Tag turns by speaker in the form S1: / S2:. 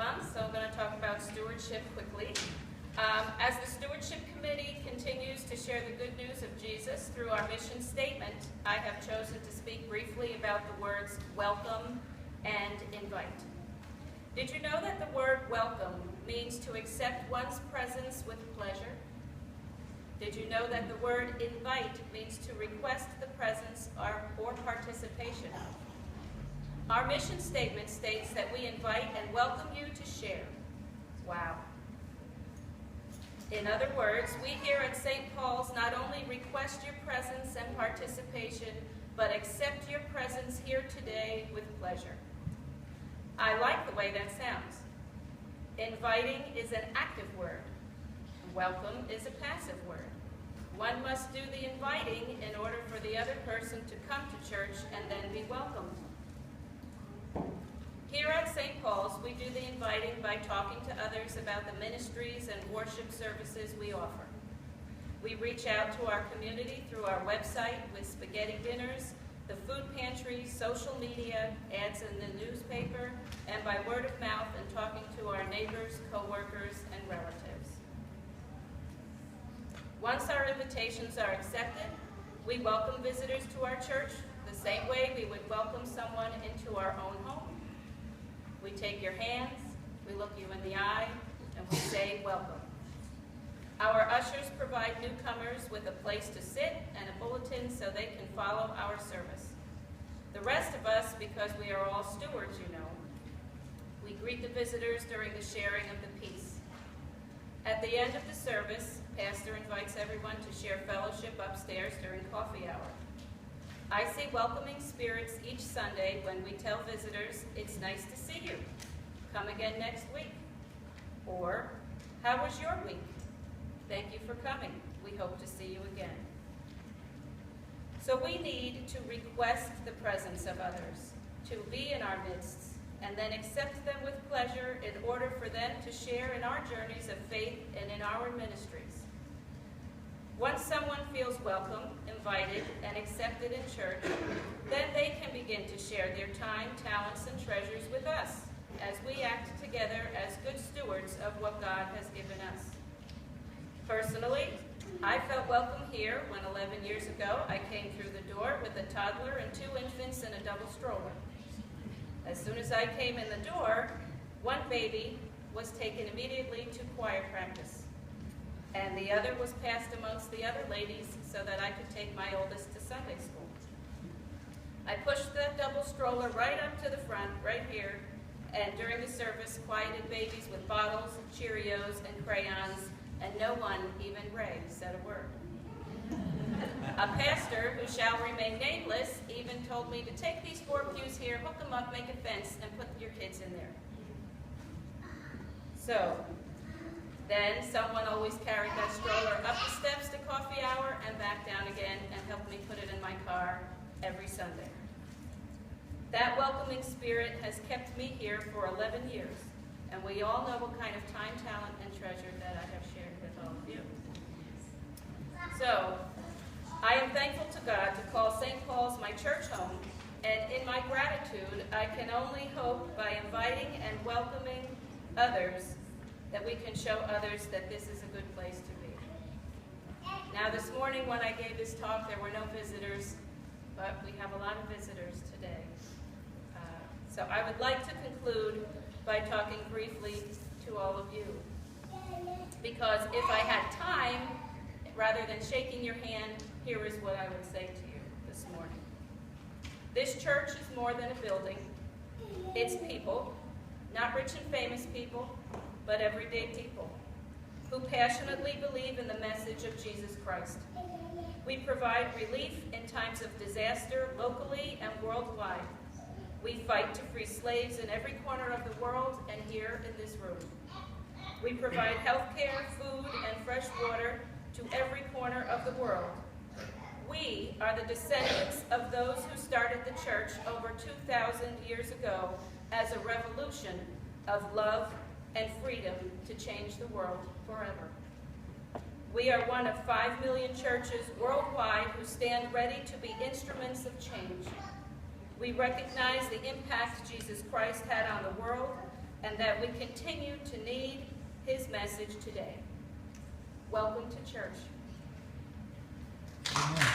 S1: month, so I'm going to talk about stewardship quickly. As the Stewardship Committee continues to share the good news of Jesus through our mission statement, I have chosen to speak briefly about the words welcome and invite. Did you know that the word welcome means to accept one's presence with pleasure? Did you know that the word invite means to request the presence or participation? Our mission statement states that we invite and welcome you to share. Wow. In other words, we here at St. Paul's not only request your presence and participation, but accept your presence here today with pleasure. I like the way that sounds. Inviting is an active word. Welcome is a passive word. One must do the inviting in order for the other person to come to church and then be welcomed. Here at St. Paul's, we do the inviting by talking to others about the ministries and worship services we offer. We reach out to our community through our website with spaghetti dinners, the food pantry, social media, ads in the newspaper, and by word of mouth and talking to our neighbors, co-workers, and relatives. Once our invitations are accepted, we welcome visitors to our church the same way we would welcome someone into our own home. We take your hands, we look you in the eye, and we say welcome. Our ushers provide newcomers with a place to sit and a bulletin so they can follow our service. The rest of us, because we are all stewards, you know, we greet the visitors during the sharing of the peace. At the end of the service, Pastor invites everyone to share fellowship upstairs during coffee hour. I see welcoming spirits each Sunday when we tell visitors, it's nice to see you. Come again next week. Or, how was your week? Thank you for coming. We hope to see you again. So we need to request the presence of others, to be in our midst, and then accept them with pleasure in order for them to share in our journeys of faith and in our ministries. Once someone feels welcome, invited, and accepted in church, then they can begin to share their time, talents, and treasures with us as we act together as good stewards of what God has given us. Personally, I felt welcome here when 11 years ago I came through the door with a toddler and 2 infants in a double stroller. As soon as I came in the door, one baby was taken immediately to choir practice, and the other was passed amongst the other ladies so that I could take my oldest to Sunday school. I pushed the double stroller right up to the front, right here, and during the service quieted babies with bottles, Cheerios, and crayons, and no one, even Ray, said a word. A pastor, who shall remain nameless, even told me to take these 4 pews here, hook them up, make a fence, and put your kids in there. So, then someone always carried that stroller up the steps to coffee hour and back down again and helped me put it in my car every Sunday. That welcoming spirit has kept me here for 11 years, and we all know what kind of time, talent, and treasure that I have shared with all of you. So, I am thankful to God to call St. Paul's my church home, and in my gratitude, I can only hope by inviting and welcoming others that we can show others that this is a good place to be. Now this morning when I gave this talk, there were no visitors, but we have a lot of visitors today. So I would like to conclude by talking briefly to all of you. Because if I had time, rather than shaking your hand, here is what I would say to you this morning. This church is more than a building. It's people, not rich and famous people, but everyday people who passionately believe in the message of Jesus Christ. We provide relief in times of disaster locally and worldwide. We fight to free slaves in every corner of the world and here in this room. We provide health care, food, and fresh water to every corner of the world. We are the descendants of those who started the church over 2,000 years ago as a revolution of love and freedom to change the world forever. We are one of 5 million churches worldwide who stand ready to be instruments of change. We recognize the impact Jesus Christ had on the world and that we continue to need his message today. Welcome to church.
S2: Amen.